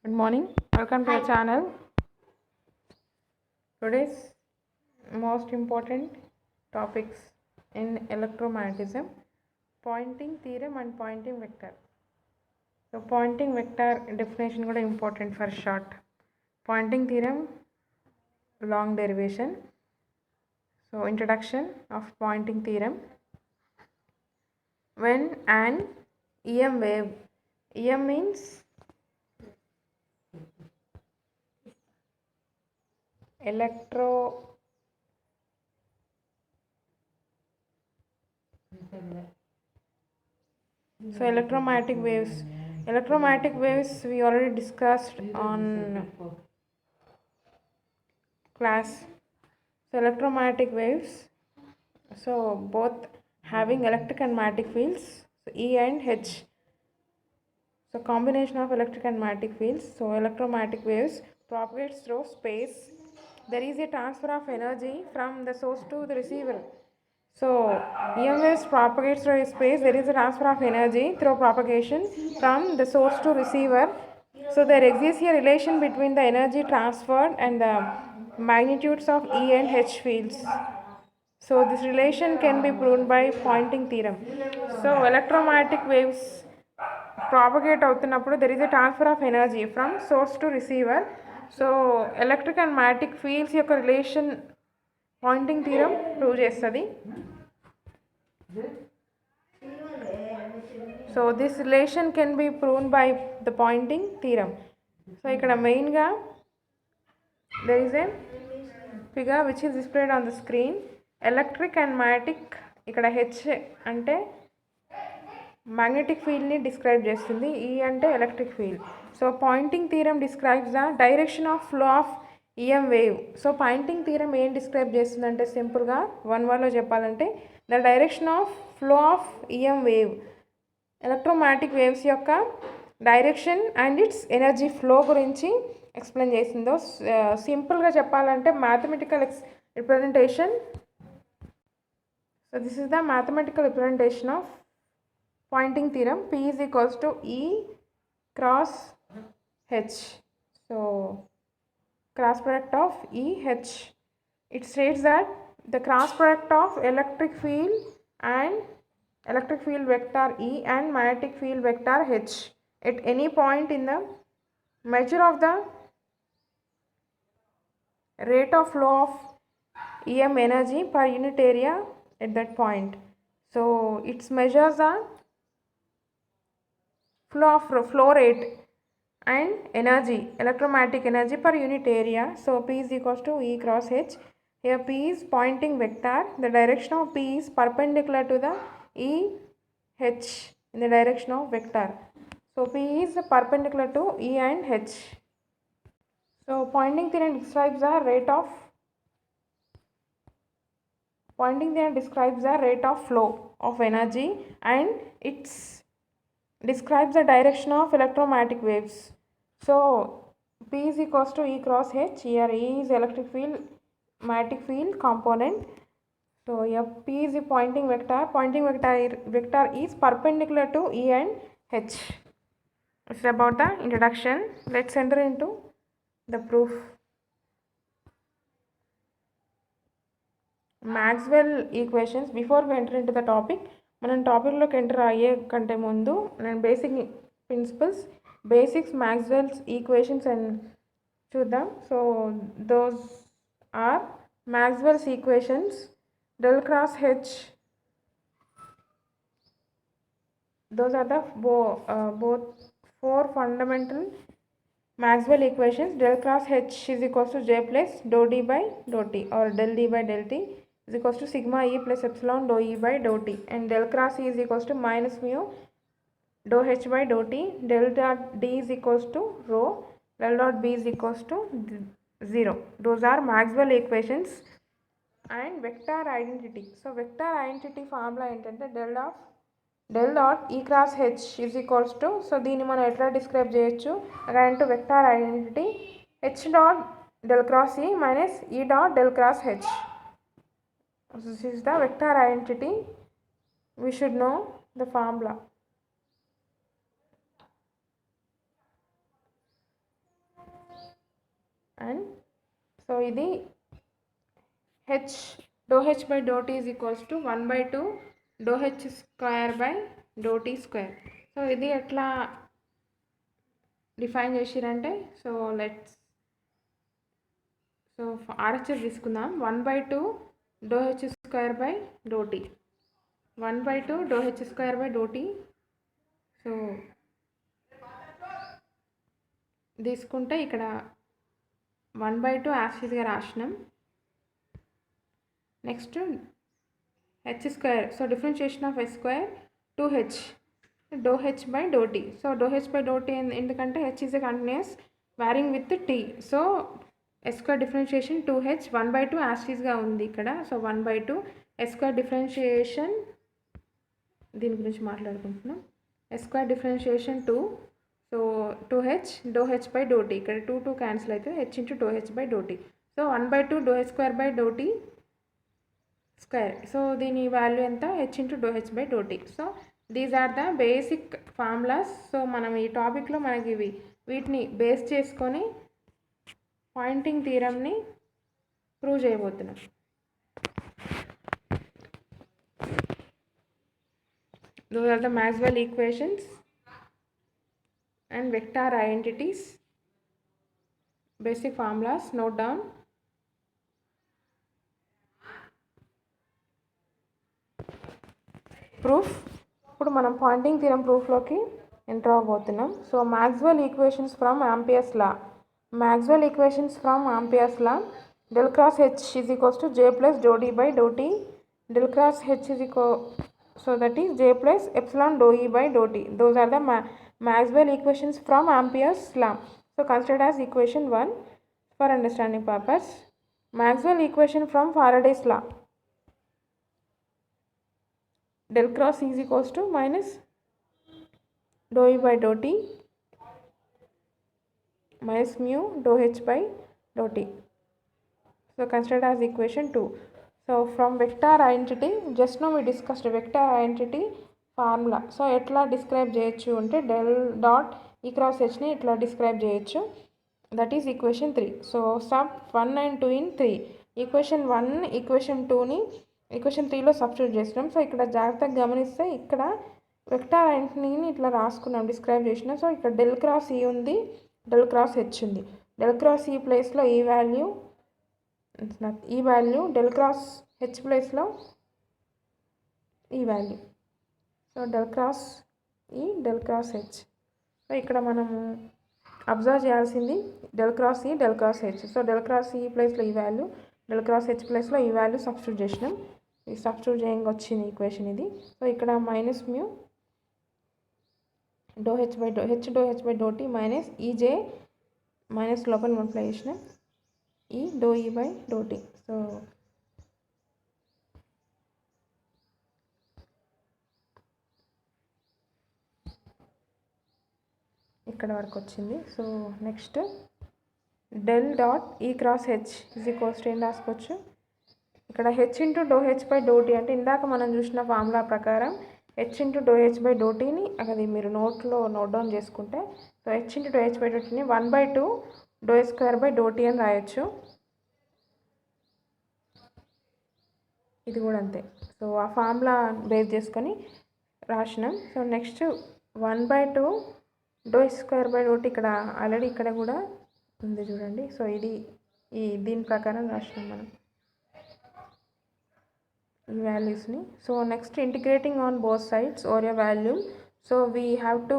Good morning. Welcome to the channel. Today's most important topics in electromagnetism: Poynting theorem and Poynting vector. So Poynting vector definition kuda important for short. Poynting theorem long derivation. So introduction of Poynting theorem. When an EM wave, EM means electromagnetic waves. Electromagnetic waves we already discussed on class. So electromagnetic waves, so both having electric and magnetic fields, so E and H. So combination of electric and magnetic fields. So electromagnetic waves propagates through space. There is a transfer of energy from the source to the receiver. So EM waves propagates through space. There is a transfer of energy through propagation from the source to receiver. So there exists a relation between the energy transferred and the magnitudes of E and H fields. So this relation can be proven by Poynting theorem. So electromagnetic waves propagate అవుతున్నప్పుడు there is a transfer of energy from source to receiver. So electric and magnetic fields యొక్క relation Poynting theorem prove చేస్తుంది. So this relation can be proven by the Poynting theorem. So ఇక్కడ మెయిన్గా there is a figure which is displayed on the screen. Electric and magnetic, ఇక్కడ H అంటే magnetic ఫీల్డ్ని describe చేస్తుంది, E అంటే electric field. So Poynting theorem describes the direction of flow of EM wave. So Poynting theorem ఏం describe చేస్తుందంటే సింపుల్గా one వర్డ్లో చెప్పాలంటే the direction of flow of EM wave, electromagnetic waves యొక్క direction and its energy flow గురించి explain చేసిందో. సింపుల్గా చెప్పాలంటే mathematical representation. So this is the mathematical representation of Poynting theorem. P is equals to E cross H. So cross product of E H. It states that the cross product of electric field and electric field vector E and magnetic field vector H at any point in the measure of the rate of flow of EM energy per unit area at that point. So it measures the flow rate and energy, electromagnetic energy per unit area. So P is equals to E cross H. Here P is Poynting vector. The direction of P is perpendicular to the E H in the direction of vector. So P is perpendicular to E and H. So Poynting theorem describes the rate of flow of energy and it describes the direction of electromagnetic waves. So P is equals to E cross H. Here E is electric field, magnetic field component. So here P is the Poynting vector. Poynting vector is perpendicular to E and H. It's about the introduction. Let's enter into the proof. Maxwell equations. Before we enter into the topic, మనం టాపిక్లోకి enter అయ్యే కంటే ముందు నేను basic principles, basics Maxwell's equations and చూద్దాం. So those are Maxwell's equations, del cross H, those are the both four fundamental Maxwell equations. Del cross H is equals to J plus dou D by dou T, or del D by del T is equals to sigma E plus epsilon dou E by dou T, and del cross E is equals to minus mu dou H by dou T. Del dot D is equals to rho, del dot B is equals to 0. Those are Maxwell equations. And vector identity. So vector identity formula ఏంటంటే del dot E cross H is equals to, so దీన్ని మనం ఎట్లా describe చేయొచ్చు according to vector identity, H dot del cross E minus E dot del cross H. This is the vector identity. We should know the formula. And so ఇది H doe H by doe T is equals to 1/2 doe H square by doe T square. So ఇది ఎట్లా define చేసిరంటే so RHS తీసుకుందాం. 1/2 doe H square by doe T, 1/2 doe H square by doe T. So తీసుకుంటే ఇక్కడ 1/2 యాసిడ్గా రాసినాం. Next H square, so differentiation of H square 2h doe H by doe T. So doe H by doe T ఎందుకంటే H is a continuous varying with T. So S square differentiation 2h, 1/2 యాసిడ్గా ఉంది ఇక్కడ. So 1/2 yes square differentiation, దీని గురించి మాట్లాడుకుంటున్నాం. S square differentiation 2, so 2h doe H by doe T. ఇక్కడ 2 cancel అయితే h into doe H by doe T. So 1/2 doe H square by doe T square. So దీని value ఎంత, h into doe H by doe T. So these are the basic formulas. So మనం ఈ టాపిక్లో మనకి వీటిని base చేసుకొని Poynting థీరమ్ని prove చేయబోతున్నాం. Those are the Maxwell equations and vector identities. Basic formulas, note down. Proof. ఇప్పుడు మనం పాయింటింగ్ థీరం ప్రూఫ్లోకి ఎంటర్ అవ్వబోతున్నాం. So Maxwell equations from Ampere's law. Maxwell equations from Ampere's law. Del cross H is equals to J plus dou D by dou T. Del cross H is equal, so that is J plus epsilon dou E by dou T. Those are the Maxwell equations from Ampere's law. So considered as equation 1 for understanding purpose. Maxwell equation from Faraday's law. Del cross E is equals to minus dou E by dou T minus mu dou H by dou T. So considered as equation 2. So from vector identity, just now we discussed vector identity formula. So etla describe cheyochu ante del dot E cross H ni etla describe cheyochu, that is equation 3. So sub 1 and 2 in 3. Equation 1 equation 2 ni equation 3 లో substitute చేసినాం. So ఇక్కడ జాగ్రత్తగా గమనిస్తే ఇక్కడ vector ఐడెంటిటీని ఇట్లా రాసుకున్నాం, describe చేసినాం. So ఇక్కడ డెల్ క్రాస్ ఈ ఉంది, డెల్ క్రాస్ హెచ్ ఉంది. డెల్ క్రాస్ ఈ ప్లేస్లో ఈ వాల్యూ, డెల్ క్రాస్ హెచ్ ప్లేస్లో ఈ value. So del cross E, del cross H. So ఇక్కడ మనము అబ్జర్వ్ చేయాల్సింది del cross E, del cross H. So del cross E ప్లేస్లో ఈ వాల్యూ, డెల్ క్రాస్ హెచ్ ప్లేస్లో ఈ వాల్యూ సబ్స్టిట్యూట్ చేసినాం. ఈ సబ్స్టిట్యూట్ చేయంగా వచ్చింది ఈక్వేషన్ ఇది. సో ఇక్కడ minus mu doe H by doe T minus E J minus లోపల మల్టిప్లై చేసిన ఈ డో ఈ బై డో టీ. సో ఇక్కడ వరకు వచ్చింది. So next del dot E cross H is equals to ఏం రాసుకోవచ్చు, ఇక్కడ H into doe H by doe T అంటే ఇందాక మనం చూసిన ఫార్ములా ప్రకారం H into doe H by doe టీని అది మీరు నోట్లో నోట్ డౌన్ చేసుకుంటే, so H into doe H by doe టీని 1/2 doe H square by doe T అని రాయొచ్చు. ఇది కూడా అంతే. సో ఆ ఫార్ములా బేస్ చేసుకొని రాసినాం. So next 1/2 doe H square by doe T ఇక్కడ ఆల్రెడీ ఇక్కడ కూడా ఉంది చూడండి. సో ఇది దీని ప్రకారం రాసినాం మనం ఈ వాల్యూస్ని. So next integrating on both sides over a volume. So we have to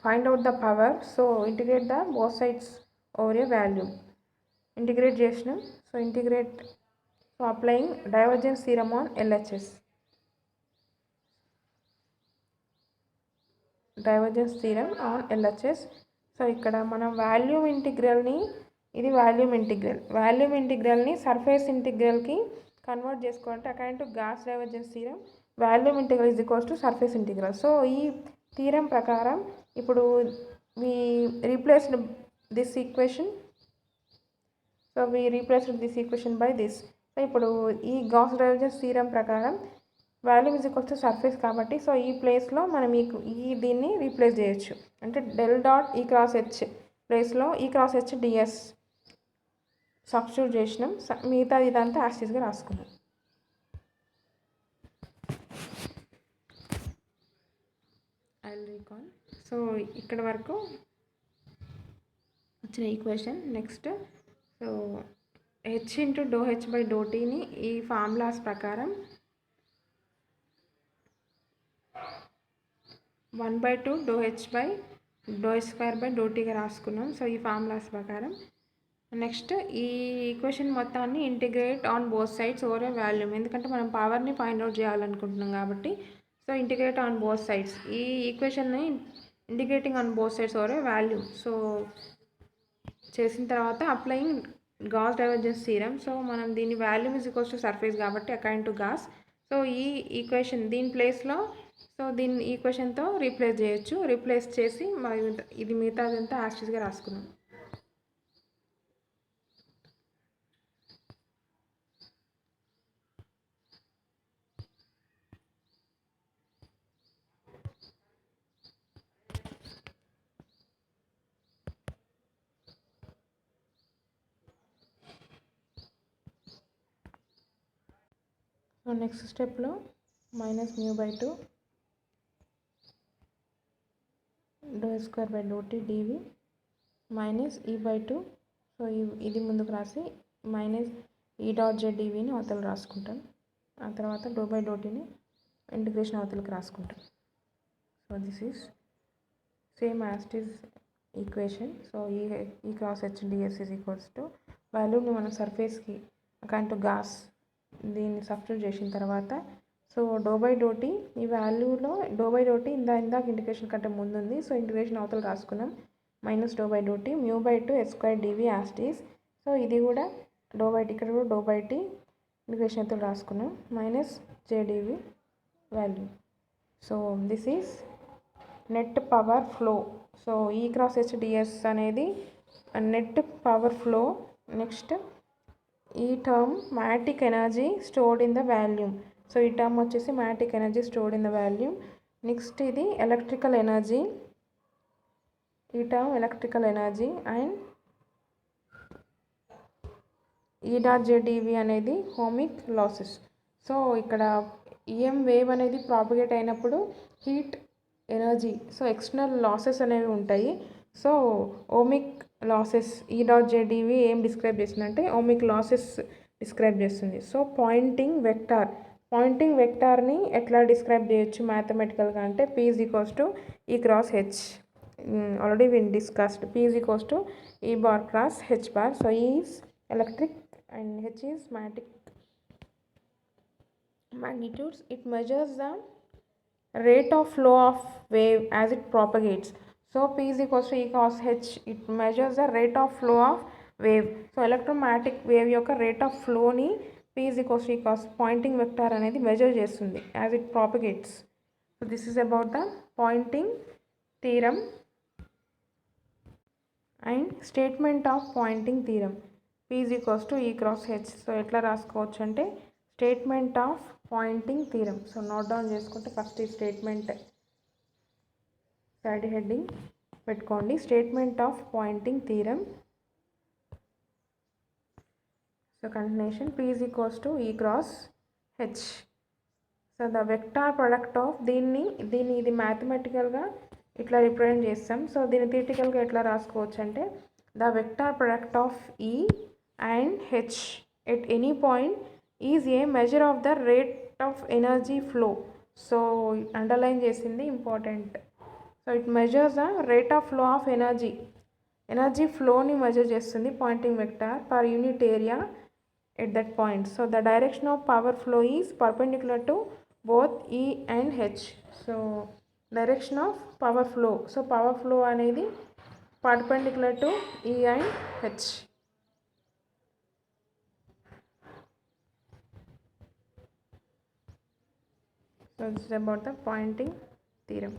find out the power. So integrate the both sides over a volume. Integrate చేసినాం. So integrate, so applying divergence theorem on LHS. Divergence theorem on LHS. So ఇక్కడ మనం వాల్యూమ్ ఇంటిగ్రల్ని, ఇది వాల్యూమ్ ఇంటిగ్రల్ని సర్ఫేస్ ఇంటిగ్రల్కి కన్వర్ట్ చేసుకోవాలంటే according to Gauss divergence theorem volume integral is equals to surface integral. So ఈ థీరం ప్రకారం ఇప్పుడు we replaced this equation. So we replaced this equation by this. So ఇప్పుడు ఈ గాస్ డైవర్జెన్స్ థీరం ప్రకారం volume is equals to surface కాబట్టి, so ఈ ప్లేస్లో మనం దీన్ని రీప్లేస్ చేయొచ్చు. అంటే del dot E cross H ప్లేస్లో ఈ క్రాస్ హెచ్ డిఎస్ సబ్స్టిట్యూట్ చేసినాం, మిగతాది ఇదంతా యాస్టీస్గా రాసుకున్నాం. I will recall. సో ఇక్కడ వరకు వచ్చిన equation. Next so H into doe H by doe టీని ఈ ఫార్ములాస్ ప్రకారం 1/2 doe H by doe H square by doe టీగా రాసుకున్నాం. సో ఈ ఫార్ములాస్ ప్రకారం నెక్స్ట్ ఈ ఈక్వేషన్ మొత్తాన్ని integrate on both sides over a volume, ఎందుకంటే మనం పవర్ని ఫైండ్ అవుట్ చేయాలనుకుంటున్నాం కాబట్టి. So integrate on both sides, ఈ ఈక్వేషన్ని integrating on both sides over a volume. So చేసిన తర్వాత applying Gauss divergence theorem. So మనం దీని volume is equals to surface కాబట్టి అకార్డింగ్ టు గాస్. సో ఈ ఈక్వేషన్ దీని ప్లేస్లో సో దీన్ని ఈక్వేషన్తో రీప్లేస్ చేయొచ్చు. రీప్లేస్ చేసి ఇది మిగతాదంతా యాస్టీస్గా రాసుకున్నాం. సో నెక్స్ట్ స్టెప్లో -μ/2 doe square by doe T DV -e/2. So ఇది ముందుకు రాసి -e.z డివిని అవతల రాసుకుంటాం. ఆ తర్వాత డో బై డో టీని ఇంటిగ్రేషన్ అవతలకి రాసుకుంటాం. So this is same as it is equation. So E cross H DS is equals to వాల్యూమ్ని మనం సర్ఫేస్కి అకార్డింగ్ టు గాస్ దీన్ని సబ్స్టిట్యూట్ చేసిన తర్వాత so doe by doe T ఈ వాల్యూలో డో బై డో టీ ఇందాక ఇంటిగ్రేషన్ కంటే ముందు ఉంది. సో ఇంటిగ్రేషన్ అవతల రాసుకున్నాం -doe by doe T μ/2 H square DV యాస్టీస్. సో ఇది కూడా డో బై టీ, ఇక్కడ కూడా డో బై టీ ఇంటిగ్రేషన్ అవతల రాసుకున్నాం -jడివి value. So this is net power flow. So E cross H DS అనేది నెట్ పవర్ ఫ్లో. నెక్స్ట్ ఈ term magnetic energy stored in the volume. So ఈ term వచ్చేసి magnetic energy stored in the volume. Next ఇది electrical energy, ఈ term electrical energy. And E.Z/dV అనేది ohmic losses. So ఇక్కడ EM wave అనేది propagate అయినప్పుడు heat energy, so external losses అనేవి ఉంటాయి. సో ఓమిక్ లాసెస్ E.Z/dV ఏం డిస్క్రైబ్ చేస్తుందంటే ఓమిక్ లాసెస్ డిస్క్రైబ్ చేస్తుంది. సో పాయింటింగ్ వెక్టార్ని ఎట్లా డిస్క్రైబ్ చేయొచ్చు మ్యాథమెటికల్గా అంటే P is equals to E cross H. Already win discussed. P is equals to E bar cross H bar. So E is electric and H is magnitudes. It measures the rate of flow of wave as it propagates. So P is equals to E cos H. It measures the rate of flow of wave. So electromagnetic wave యొక్క rate of flow ని P is equals to E cos pointing vector అనేది measure చేస్తుంది as it propagates. So this is about the pointing theorem and statement of pointing theorem. P is equals to E cross H. So ఎట్లా రాసుకోవచ్చు అంటే statement of Poynting theorem. So note down చేసుకుంటే first ఈ statement side heading పెట్టుకోండి. Statement of Poynting theorem. So continuation P is equals to E cross H. So the vector product of దీన్ని ఇది మ్యాథమెటికల్గా ఇట్లా represent చేస్తాం. సో దీన్ని థియరిటికల్గా ఎట్లా రాసుకోవచ్చు అంటే the vector product of E and H at any point is a measure of the rate of energy flow. So underline చేసింది important. So it measures the rate of flow of energy ఫ్లోని measure చేస్తుంది Poynting vector per unit area at that point. So the direction of power flow is perpendicular to both E and H. So direction of power flow, so power flow అనేది perpendicular to E and H. So this is about the pointing theorem.